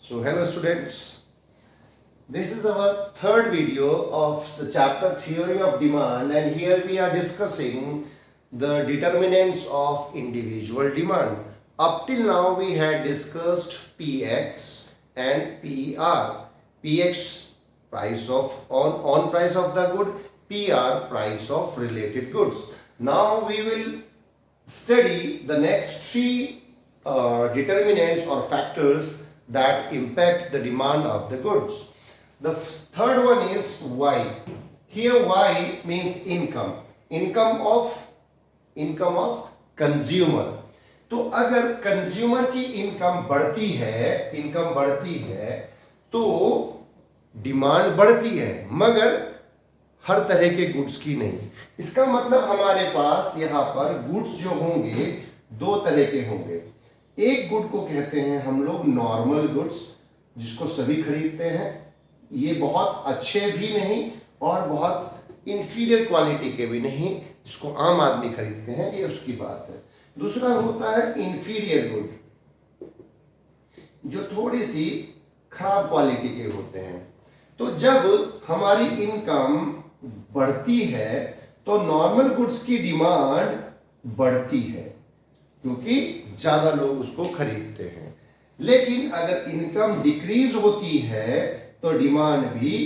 So hello students, this is our third video of the chapter Theory of Demand, and here we are discussing the determinants of individual demand. Up till now we had discussed PX and PER. PX price of on price of the good, PR price of related goods. Now we will study the next three determinants or factors that impact the demand of the goods. The third one is Y. Here Y means income. income of consumer. तो अगर consumer की income बढ़ती है तो demand बढ़ती है, मगर हर तरह के गुड्स की नहीं। इसका मतलब हमारे पास यहाँ पर गुड्स जो होंगे दो तरह के होंगे। एक गुड को कहते हैं हम लोग नॉर्मल गुड्स, जिसको सभी खरीदते हैं। ये बहुत अच्छे भी नहीं और बहुत इंफीरियर क्वालिटी के भी नहीं, जिसको आम आदमी खरीदते हैं, ये उसकी बात है। दूसरा होता है इंफीरियर गुड, जो थोड़ी सी खराब क्वालिटी के होते हैं। तो जब हमारी इनकम बढ़ती है तो नॉर्मल गुड्स की डिमांड बढ़ती है, क्योंकि ज्यादा लोग उसको खरीदते हैं। लेकिन अगर इनकम डिक्रीज होती है तो डिमांड भी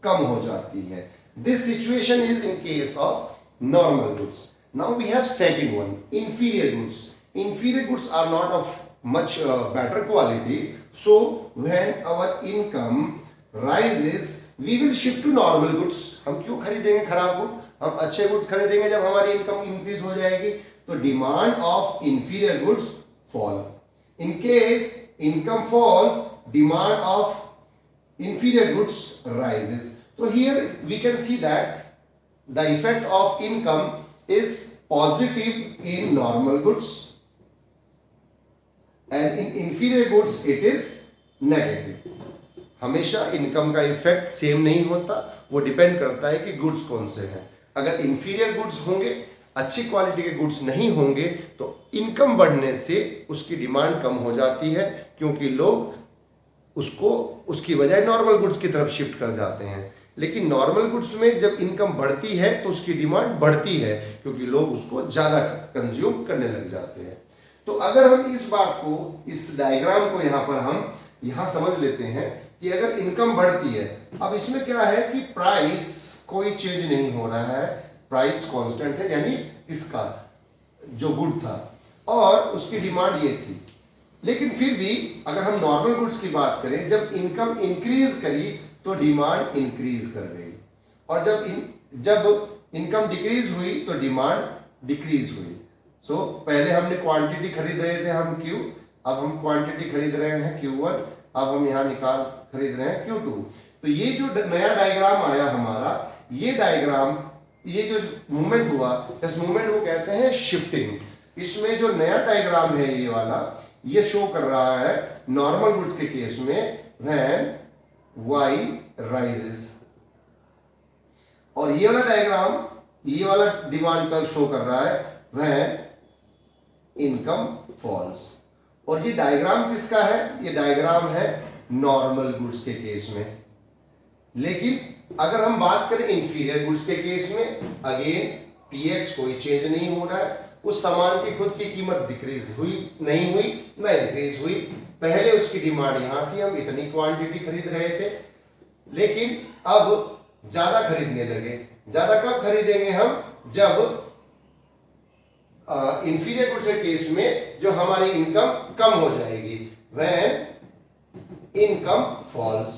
कम हो जाती है। This situation is in case of normal goods. Now we have second one, inferior goods. Inferior goods are not of much better quality, so when our income rises we will shift to normal goods. हम क्यों खरीदेंगे खराब good, हम अच्छे goods खरीदेंगे जब हमारी income increase हो जाएगी। तो demand of inferior goods fall. In case income falls, demand of inferior goods rises. तो here we can see that the effect of income is positive in normal goods and in inferior goods it is negative. हमेशा income का effect same नहीं होता, वो depend करता है कि goods कौन से हैं। अगर इंफीरियर गुड्स होंगे, अच्छी क्वालिटी के गुड्स नहीं होंगे, तो इनकम बढ़ने से उसकी डिमांड कम हो जाती है, क्योंकि लोग उसको उसकी बजाय नॉर्मल गुड्स की तरफ शिफ्ट कर जाते हैं। लेकिन नॉर्मल गुड्स में जब इनकम बढ़ती है तो उसकी डिमांड बढ़ती है, क्योंकि लोग उसको ज़्यादा कंज्यूम करने लग जाते हैं। तो अगर हम इस बात को, इस डायग्राम को यहाँ पर हम समझ लेते हैं कि अगर इनकम बढ़ती है, अब इसमें क्या है कि प्राइस कोई चेंज नहीं हो रहा है, प्राइस कांस्टेंट है, यानी इसका जो गुड था और उसकी डिमांड ये थी। लेकिन फिर भी अगर हम नॉर्मल गुड्स की बात करें, जब इनकम इंक्रीज करी तो डिमांड इंक्रीज कर गई, और जब इनकम डिक्रीज हुई तो डिमांड डिक्रीज हुई। सो पहले हमने क्वांटिटी खरीद रहे थे हम Q, अब हम क्वांटिटी खरीद रहे हैं Q1, अब हम यहाँ खरीद रहे हैं Q2। तो ये जो नया डायग्राम आया हमारा, ये डायग्राम, ये जो मूवमेंट हुआ, इस मूवमेंट को कहते हैं शिफ्टिंग। इसमें जो नया डायग्राम है ये वाला, ये शो कर रहा है नॉर्मल गुड्स के केस में व्हेन Y rises, और ये वाला डायग्राम, ये वाला डिमांड कर्व शो कर रहा है व्हेन इनकम फॉल्स। और ये डायग्राम किसका है? ये डायग्राम है नॉर्मल गुड्स के केस में। लेकिन अगर हम बात करें इंफीरियर गुड्स के केस में, अगेन पीएक्स कोई चेंज नहीं हो रहा है, उस सामान की खुद की कीमत डिक्रीज हुई नहीं हुई, ना इंक्रीज हुई। पहले उसकी डिमांड यहाँ थी, हम इतनी क्वांटिटी खरीद रहे थे, लेकिन अब ज्यादा खरीदने लगे। ज्यादा कब खरीदेंगे हम? जब इंफीरियर गुड्स के केस में जो हमारी इनकम कम हो जाएगी, when income falls,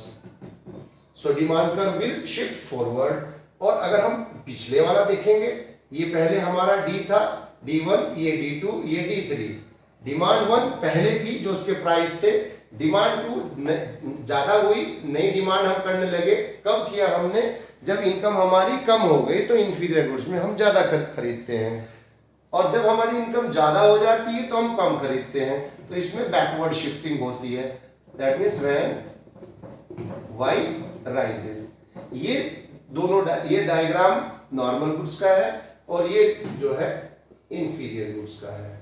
so demand curve will shift forward. और अगर हम पिछले वाला देखेंगे, ये पहले हमारा डी था, D1, ये D2, ये D3। डिमांड 1 पहले थी जो उसके प्राइस थे, डिमांड 2 ज्यादा हुई, नई डिमांड हम करने लगे। कब किया हमने? जब इनकम हमारी कम हो गई तो इंफीरियर गुड्स में हम ज्यादा खरीदते हैं, और जब हमारी इनकम ज्यादा हो जाती है तो हम कम खरीदते हैं। तो इसमें बैकवर्ड शिफ्टिंग होती है, that means when Y rises। ये दोनों ये डायग्राम नॉर्मल गुड्स का है, और ये जो है इंफीरियर गुड्स का है।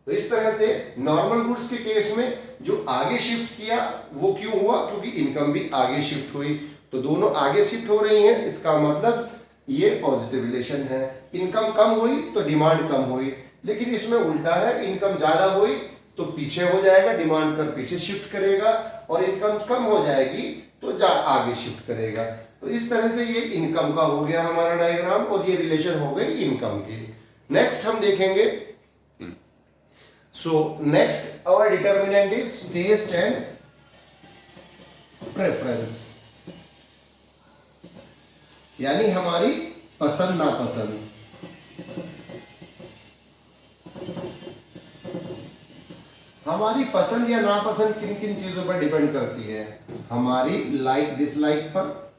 तो इस तरह से नॉर्मल गुड्स के केस में जो आगे शिफ्ट किया वो क्यों हुआ, क्योंकि इनकम भी आगे शिफ्ट हुई। तो दोनों आगे शिफ्ट हो रही हैं, इसका मतलब ये पॉजिटिव रिलेशन है। इनकम कम हुई तो डिमांड कम हुई, लेकिन इसमें उल्टा है, इनकम ज्यादा हुई तो पीछे हो जाएगा, डिमांड कर पीछे शिफ्ट करेगा, और इनकम कम हो जाएगी तो आगे शिफ्ट करेगा। तो इस तरह से ये इनकम का हो गया हमारा डायग्राम, और ये रिलेशन हो गई इनकम की। नेक्स्ट हम देखेंगे, so next our determinant is taste and preference, यानी हमारी पसंद नापसंद। हमारी पसंद या नापसंद किन किन चीजों पर डिपेंड करती है? हमारी लाइक डिसलाइक पर,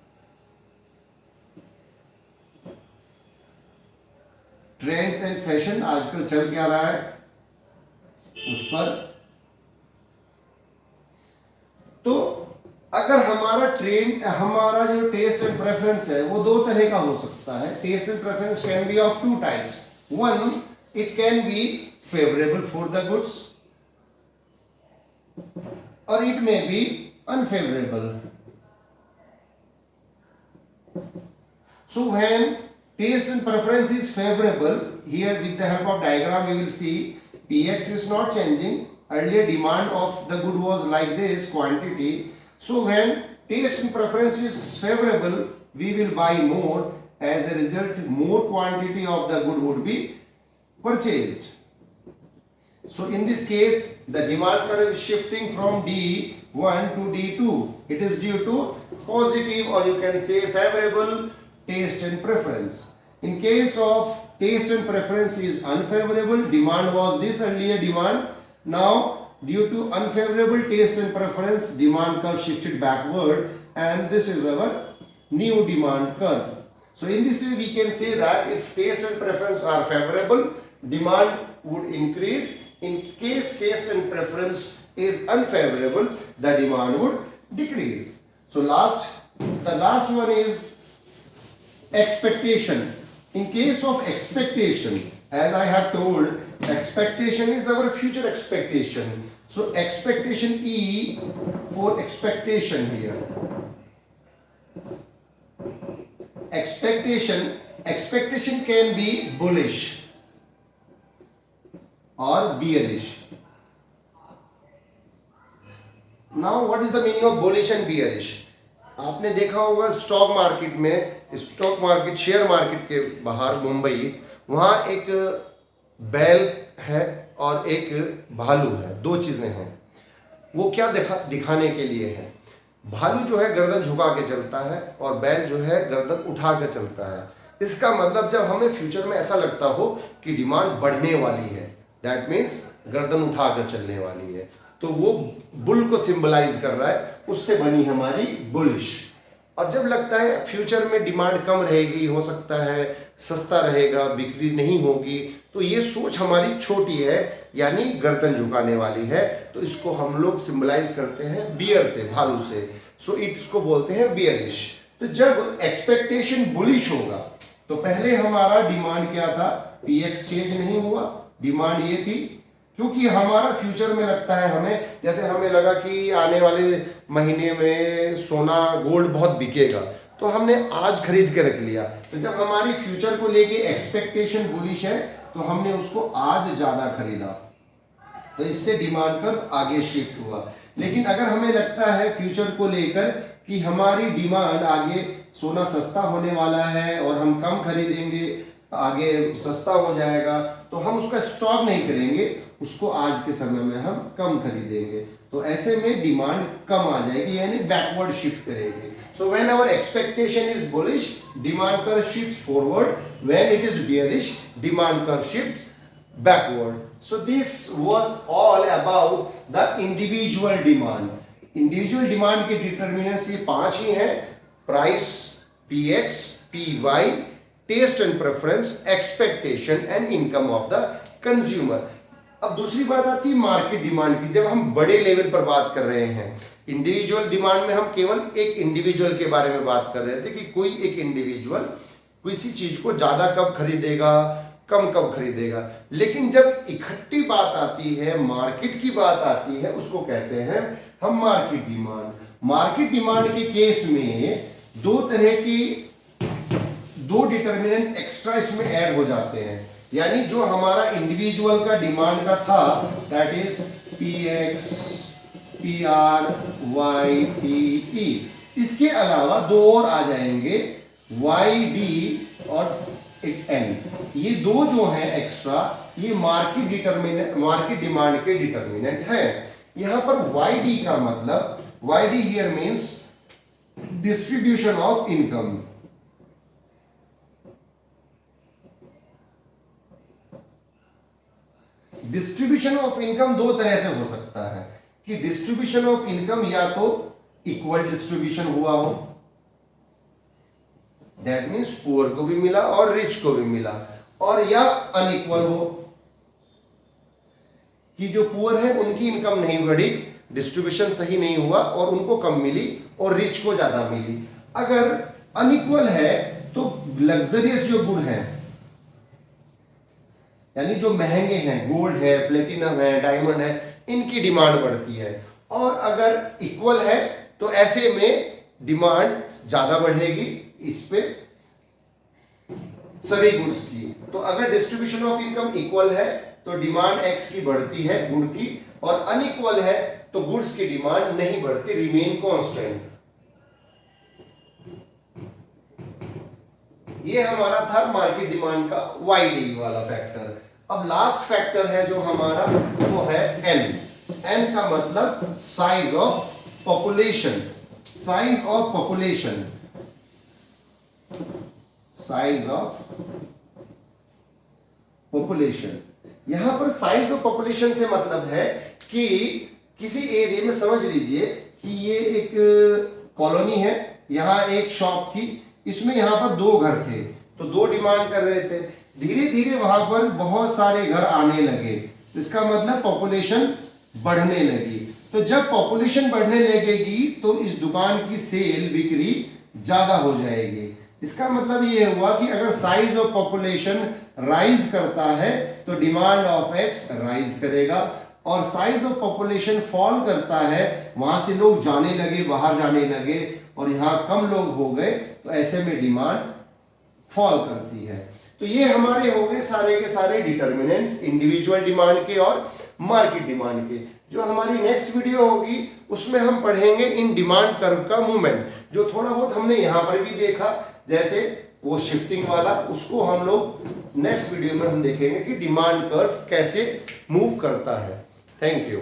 ट्रेंड्स एंड फैशन आजकल चल क्या रहा है उस पर। तो अगर हमारा जो टेस्ट एंड प्रेफरेंस है वो दो तरह का हो सकता है। Taste and preference can be of two types. One, it can be favourable for the goods or it may be unfavorable. So when taste and preference is favorable, here with the help of diagram we will see Px is not changing. Earlier demand of the good was like this quantity. So when taste and preference is favorable, we will buy more. As a result, more quantity of the good would be purchased. So in this case, the demand curve is shifting from D1 to D2. It is due to positive, or you can say favorable taste and preference. In case of taste and preference is unfavorable, demand was this earlier demand. Now due to unfavorable taste and preference, demand curve shifted backward, and this is our new demand curve. So in this way we can say that if taste and preference are favorable, demand would increase. In case taste and preference is unfavorable, the demand would decrease. So the last one is expectation. In case of expectation, as I have told, expectation is our future expectation. So expectation E for expectation here. Expectation can be bullish or bearish. Now what is the meaning of bullish and bearish? आपने देखा होगा stock market में, share market के बाहर मुंबई, वहां एक बैल है और एक भालू है, दो चीजें हैं। वो क्या दिखाने के लिए है? भालू जो है गर्दन झुका के चलता है और बैल जो है गर्दन उठा के चलता है। इसका मतलब जब हमें फ्यूचर में ऐसा लगता हो कि डिमांड बढ़ने वाली है, दैट मीन्स गर्दन उठाकर चलने वाली है, तो वो बुल को सिंबलाइज कर रहा है, उससे बनी हमारी बुलिश। और जब लगता है फ्यूचर में डिमांड कम रहेगी, हो सकता है सस्ता रहेगा, बिक्री नहीं होगी, तो ये सोच हमारी छोटी है, यानी गर्दन झुकाने वाली है, तो इसको हम लोग सिंबलाइज करते हैं बियर से, भालू से। सो इसको बोलते हैं बियरिश। तो जब एक्सपेक्टेशन बुलिश होगा तो पहले हमारा डिमांड क्या था? पीएक्स चेंज नहीं हुआ, डिमांड ये थी, क्योंकि हमारा फ्यूचर में लगता है हमें, जैसे हमें लगा कि आने वाले महीने में सोना गोल्ड बहुत बिकेगा, तो हमने आज खरीद के रख लिया। तो जब हमारी फ्यूचर को लेके एक्सपेक्टेशन बुलिश है तो हमने उसको आज ज्यादा खरीदा, तो इससे डिमांड कर्व आगे शिफ्ट हुआ। लेकिन अगर हमें लगता है फ्यूचर को लेकर कि हमारी डिमांड आगे सोना सस्ता होने वाला है और हम कम खरीदेंगे, आगे सस्ता हो जाएगा, तो हम उसका स्टॉक नहीं करेंगे, उसको आज के समय में हम कम खरीदेंगे, तो ऐसे में डिमांड कम आ जाएगी, यानी बैकवर्ड शिफ्ट करेगी। So when our expectation is bullish, demand curve shifts forward, when it is bearish, demand curve shifts backward. So this was all about the individual demand. Individual demand के determinants ये 5 ही हैं: price, px, py, taste and preference, expectation and income of the consumer. अब दूसरी बात आती है market demand की। जब हम बड़े लेवल पर बात कर रहे हैं, इंडिविजुअल डिमांड में हम केवल एक इंडिविजुअल के बारे में बात कर रहे थे कि कोई एक इंडिविजुअल किसी चीज को ज्यादा कब खरीदेगा कम कब खरीदेगा। लेकिन जब इकट्ठी बात आती है, मार्केट की बात आती है, उसको कहते हैं हम मार्केट डिमांड। मार्केट डिमांड के केस में दो तरह की दो डिटर्मिनेंट एक्स्ट्रा इसमें ऐड हो जाते हैं। यानी जो हमारा इंडिविजुअल का डिमांड का था, that is PX, PR, Y, T, E, इसके अलावा दो और आ जाएंगे YD और N। ये दो जो हैं एक्स्ट्रा, ये मार्केट डिमांड के डिटर्मिनेंट है। यहां पर YD का मतलब, YD here means distribution of income. Distribution of income दो तरह से हो सकता है कि डिस्ट्रीब्यूशन ऑफ इनकम या तो इक्वल डिस्ट्रीब्यूशन हुआ हो, दैट मीन्स पुअर को भी मिला और रिच को भी मिला, और या अनइक्वल हो कि जो पुअर है उनकी इनकम नहीं बढ़ी, डिस्ट्रीब्यूशन सही नहीं हुआ और उनको कम मिली और रिच को ज्यादा मिली। अगर अनइक्वल है तो लग्जरियस जो गुड है, यानी जो महंगे हैं, गोल्ड है, प्लेटिनम है, डायमंड है, इनकी डिमांड बढ़ती है। और अगर इक्वल है तो ऐसे में डिमांड ज्यादा बढ़ेगी इस पे सभी गुड्स की। तो अगर डिस्ट्रीब्यूशन ऑफ इनकम इक्वल है तो डिमांड एक्स की बढ़ती है गुड की, और अनइक्वल है तो गुड्स की डिमांड नहीं बढ़ती, रिमेन कांस्टेंट। ये हमारा था मार्केट डिमांड का YD वाला फैक्टर। अब लास्ट फैक्टर है जो हमारा, वो है N। N का मतलब size of population. Size of population, size of population. यहां पर साइज ऑफ पॉपुलेशन से मतलब है कि किसी एरिया में, समझ लीजिए कि ये एक कॉलोनी है, यहां एक शॉप थी, इसमें यहां पर दो घर थे, तो दो डिमांड कर रहे थे। धीरे धीरे वहां पर बहुत सारे घर आने लगे, इसका मतलब पॉपुलेशन बढ़ने लगी। तो जब पॉपुलेशन बढ़ने लगेगी तो इस दुकान की सेल, बिक्री ज्यादा हो जाएगी। इसका मतलब ये हुआ कि अगर साइज ऑफ पॉपुलेशन राइज करता है तो डिमांड ऑफ एक्स राइज करेगा, और साइज ऑफ पॉपुलेशन फॉल करता है, वहां से लोग जाने लगे, बाहर जाने लगे और यहां कम लोग हो गए, तो ऐसे में डिमांड फॉल करती है। तो ये हमारे हो गए सारे के सारे डिटर्मिनेंट्स इंडिविजुअल डिमांड के और मार्केट डिमांड के। जो हमारी नेक्स्ट वीडियो होगी उसमें हम पढ़ेंगे इन डिमांड कर्व का मूवमेंट, जो थोड़ा बहुत हमने यहां पर भी देखा, जैसे वो शिफ्टिंग वाला, उसको हम लोग नेक्स्ट वीडियो में हम देखेंगे कि डिमांड कर्व कैसे मूव करता है। Thank you.